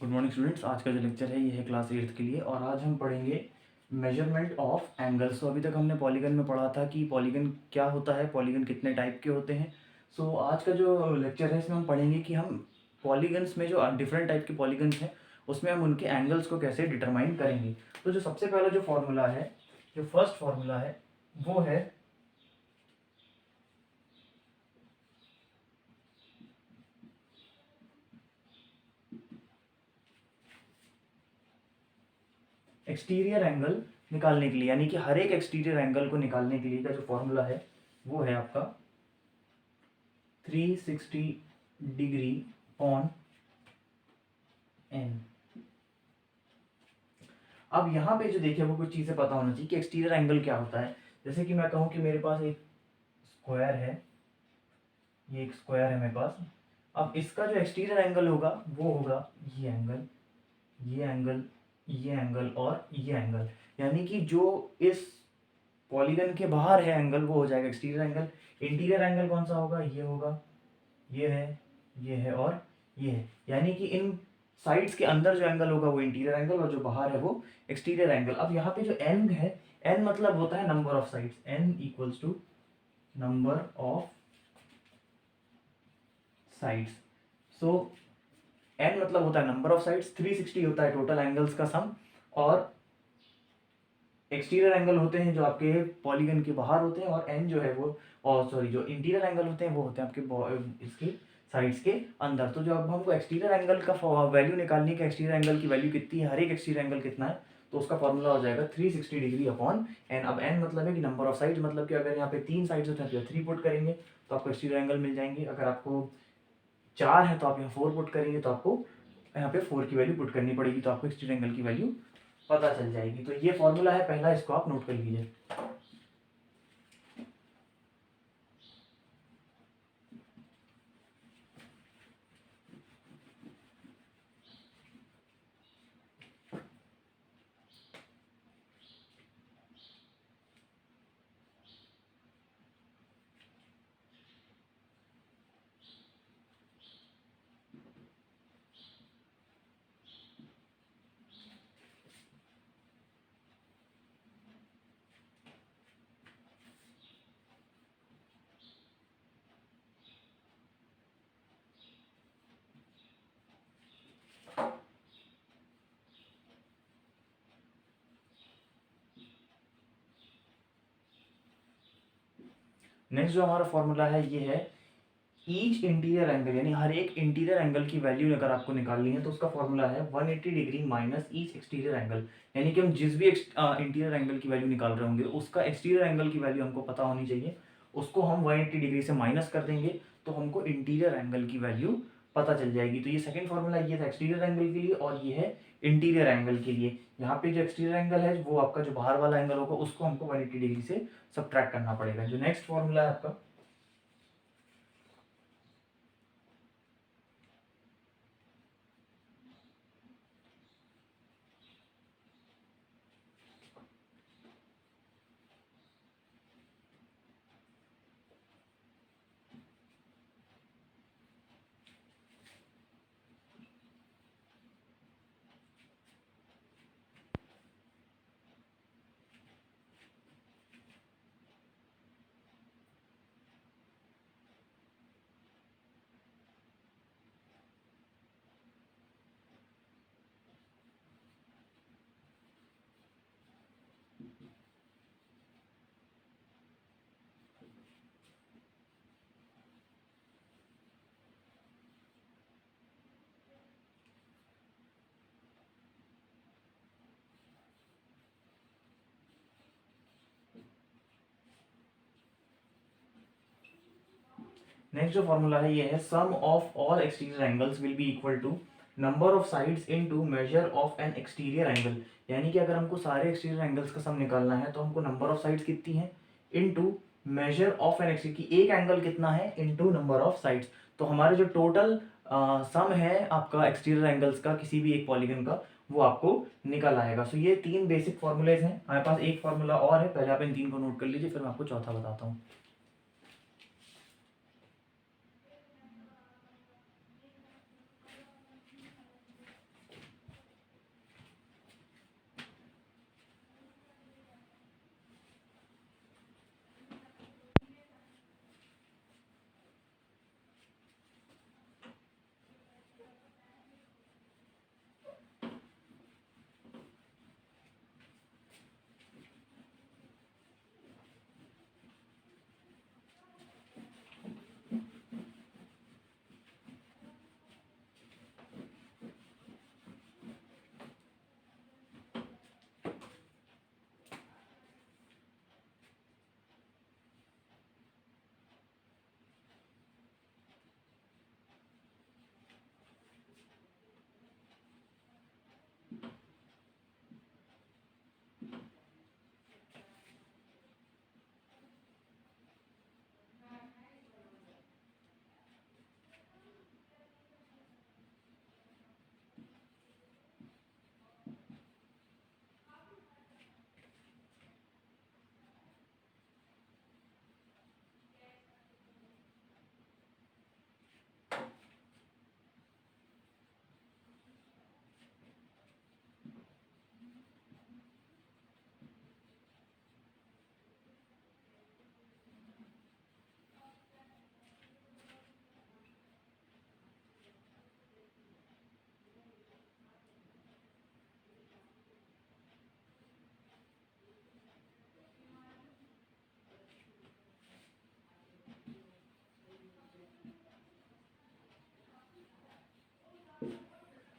Good morning students. आज का जो लेक्चर है ये है क्लास 8th के लिए और आज हम पढ़ेंगे मेजरमेंट ऑफ एंगल्स। तो अभी तक हमने पॉलीगन में पढ़ा था कि पॉलीगन क्या होता है, पॉलीगन कितने टाइप के होते हैं। सो आज का जो लेक्चर है इसमें हम पढ़ेंगे कि हम पॉलीगन्स में जो डिफरेंट टाइप के पॉलीगन्स हैं उसमें हम उनके एंगल्स को कैसे डिटरमाइन करेंगे। तो जो सबसे पहला जो फॉर्मूला है, जो फर्स्ट फॉर्मूला है वो है एक्सटीरियर एंगल निकालने के लिए, यानी कि हर एक एक्सटीरियर एंगल को निकालने के लिए का जो फॉर्मूला है वो है आपका 360 डिग्री ऑन एन। अब यहाँ पे जो देखिए वो कुछ चीज़ें पता होना चाहिए कि एक्सटीरियर एंगल क्या होता है। जैसे कि मैं कहूँ कि मेरे पास एक स्क्वायर है, ये एक स्क्वायर है मेरे पास। अब इसका जो एक्सटीरियर एंगल होगा वो होगा ये एंगल, ये एंगल, ये एंगल और ये एंगल। यानी कि जो इस पॉलीगन के बाहर है एंगल वो हो जाएगा एक्सटीरियर एंगल। इंटीरियर एंगल कौन सा होगा? ये होगा, ये है, ये है और ये है। यानी कि इन साइड्स के अंदर जो एंगल होगा वो इंटीरियर एंगल और जो बाहर है वो एक्सटीरियर एंगल। अब यहाँ पे जो एन है, एन मतलब होता है number of sides, N equals to number of sides. So N मतलब होता है नंबर ऑफ साइड्स, 360 होता है टोटल एंगल्स का सम, और एक्सटीरियर एंगल होते हैं जो आपके पॉलीगन के बाहर होते हैं, और एन जो है वो, और सॉरी, जो इंटीरियर एंगल होते हैं वो होते हैं आपके इसके साइड्स के अंदर। तो जो अब हमको एक्सटीरियर एंगल का वैल्यू निकालनी है, एक्सटीरियर एंगल की वैल्यू कितनी है, हर एक एक्सटीरियर एंगल कितना है, तो उसका फॉर्मूला हो जाएगा 360 डिग्री अपॉन एन। अब एन मतलब है कि नंबर ऑफ साइड, मतलब कि अगर यहाँ पे 3 साइड्स होते हैं तो 3 पुट करेंगे तो आपको एक्सटीरियर एंगल मिल जाएंगे। अगर आपको 4 है तो आप यहाँ 4 पुट करेंगे तो आपको यहाँ पे 4 की वैल्यू पुट करनी पड़ेगी, तो आपको एक्सटीरियर एंगल की वैल्यू पता चल जाएगी। तो ये फॉर्मूला है पहला, इसको आप नोट कर लीजिए। नेक्स्ट जो हमारा फॉर्मूला है ये है ईच इंटीरियर एंगल, यानी हर एक इंटीरियर एंगल की वैल्यू अगर आपको निकालनी है तो उसका फॉर्मूला है 180 degree minus each exterior angle. यानी कि हम जिस भी इंटीरियर एंगल की वैल्यू निकाल रहे होंगे उसका एक्सटीरियर एंगल की वैल्यू हमको पता होनी चाहिए, उसको हम 180 डिग्री से माइनस कर देंगे तो हमको इंटीरियर एंगल की वैल्यू पता चल जाएगी। तो ये सेकंड फॉर्मूला ये था एक्सटीरियर एंगल के लिए, और ये है इंटीरियर एंगल के लिए। यहाँ पे जो एक्सटीरियर एंगल है वो आपका जो बाहर वाला एंगल होगा उसको हमको 180 डिग्री से सब्ट्रैक्ट करना पड़ेगा। जो नेक्स्ट फॉर्मूला है आपका, नेक्स्ट जो फॉर्मूला है ये है sum of all exterior angles will be equal to number of sides into measure of N exterior angle. यानी कि अगर हमको सारे एक्सटीरियर एंगल्स का सम निकालना है तो हमको नंबर ऑफ साइड्स कितनी है into measure of N exterior, की एक एंगल कितना है इनटू नंबर ऑफ साइड्स। तो हमारे जो टोटल सम है आपका एक्सटीरियर एंगल्स का किसी भी एक पॉलीगन का, वो आपको निकल आएगा। सो ये 3 बेसिक फॉर्मूलेज हैं। हमारे पास एक फॉर्मूला और है, पहले आप इन 3 को नोट कर लीजिए, फिर मैं आपको चौथा बताता हूँ।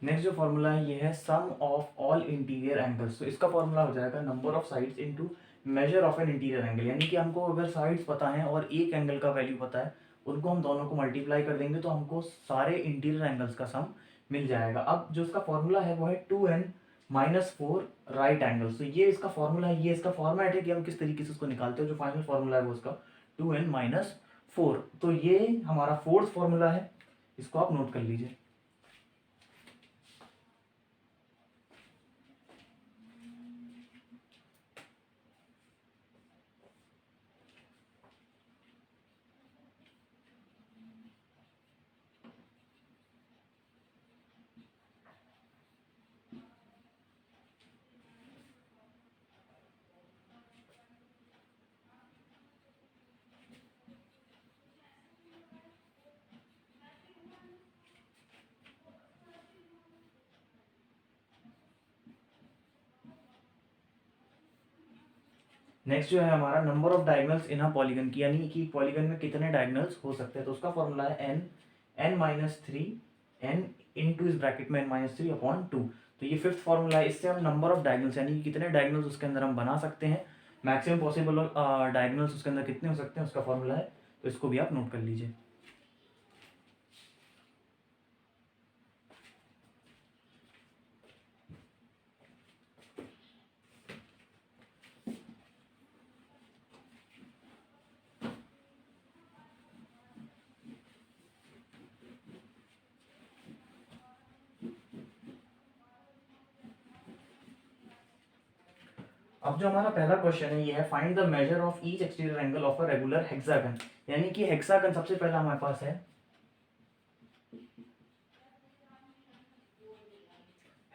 नेक्स्ट जो फॉर्मूला है ये है sum of all interior angles. तो इसका फॉर्मूला हो जाएगा number of sides into measure of N interior angle, यानी कि हमको अगर साइड्स पता है और एक एंगल का वैल्यू पता है, उनको हम दोनों को मल्टीप्लाई कर देंगे तो हमको सारे इंटीरियर एंगल्स का सम मिल जाएगा। अब जो इसका फॉर्मूला है वो है 2n-4 राइट एंगल्स। तो ये इसका फॉर्मूला है, ये इसका फॉर्मेट है कि हम किस तरीके से उसको निकालते हैं। जो फाइनल फॉर्मूला है वो इसका 2n-4। तो ये हमारा फोर्थ फॉर्मूला है, इसको आप नोट कर लीजिए। नेक्स्ट जो है हमारा number of diagonals in a polygon की, यानी कि पॉलीगन में कितने डायगोनल्स हो सकते हैं। तो उसका फॉर्मूला है n-3 n इनटू इस ब्रैकेट में n-3/2। तो ये फिफ्थ फॉर्मूला है, इससे हम नंबर ऑफ डायगोनल्स यानी कि कितने डायगोनल्स उसके अंदर हम बना सकते हैं, मैक्सिमम पॉसिबल डायगोनल्स उसके अंदर कितने हो सकते हैं, उसका फॉर्मूला है। तो इसको भी आप नोट कर लीजिए। अब जो हमारा पहला क्वेश्चन है ये है find the measure of each exterior angle of a regular hexagon, यानी कि हेक्सागन सबसे पहला हमारे पास है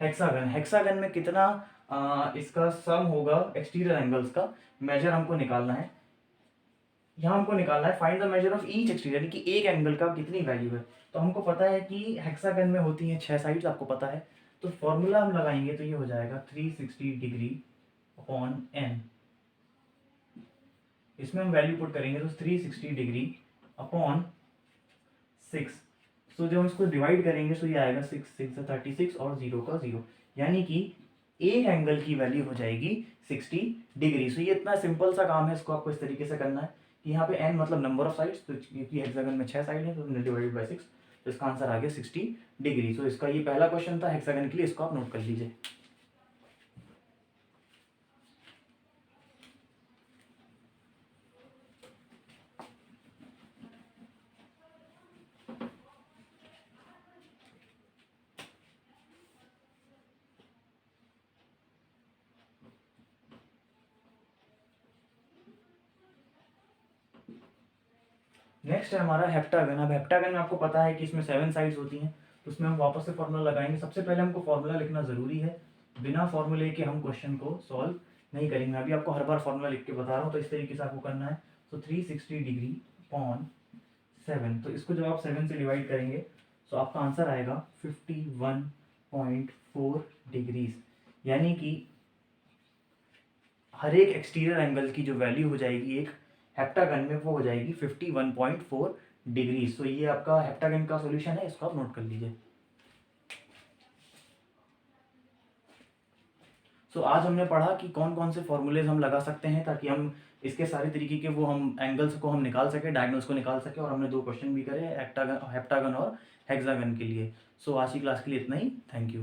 हेक्सागन। हेक्सागन में कितना इसका सम होगा एक्सटीरियर एंगल्स का, मेजर हमको निकालना है। यहाँ हमको निकालना है find the measure of each exterior, यानी कि एक एंगल का कितनी वैल्यू है। तो हमको पता है कि हेक्सागन में होती हैं 6 साइड्स, आपको पता है। तो फॉर्मूला हम लगाएंगे तो ये हो जाएगा 360 डिग्री अपॉन एन। इसमें हम वैल्यू पुट करेंगे तो 360 डिग्री अपॉन 6। सो जब हम इसको डिवाइड करेंगे तो ये आएगा 6 6 36 और 0 का 0, यानी कि एक एंगल की वैल्यू हो जाएगी 60 डिग्री। सो ये इतना सिंपल सा काम है, इसको आपको इस तरीके से करना है कि यहाँ पे n मतलब नंबर ऑफ साइड्स, तो क्योंकि हेक्सागन में 6 साइड है तो डिवाइडेड बाय 6, तो इसका आंसर आ गया 60 डिग्री। सो इसका ये पहला क्वेश्चन था हेक्सागन के लिए, इसको आप नोट कर लीजिए। नेक्स्ट है हमारा हेप्टागन। अब हेप्टागन में आपको पता है कि इसमें 7 साइड्स होती हैं, तो उसमें हम वापस से फॉर्मूला लगाएंगे। सबसे पहले हमको फॉर्मूला लिखना ज़रूरी है, बिना फॉर्मूले के हम क्वेश्चन को सॉल्व नहीं करेंगे। अभी आपको हर बार फॉर्मूला लिख के बता रहा हूँ, तो इस तरीके से आपको करना है। तो 360 डिग्री अपॉन 7, तो इसको जब आप 7 से डिवाइड करेंगे तो आपका आंसर आएगा 51.4 डिग्रीज, यानी कि हर एक एक्सटीरियर एंगल की जो वैल्यू हो जाएगी एक हेप्टागन में वो हो जाएगी 51.4 डिग्री। सो ये आपका हेप्टागन का सॉल्यूशन है, इसको आप नोट कर लीजिए। सो आज हमने पढ़ा कि कौन कौन से फॉर्मूलेज हम लगा सकते हैं ताकि हम इसके सारे तरीके के वो हम एंगल्स को हम निकाल सके, डायगोनल्स को निकाल सके। और हमने 2 क्वेश्चन भी करे हेप्टागन और हेक्सागन के लिए। सो आज की क्लास के लिए इतना ही। Thank you.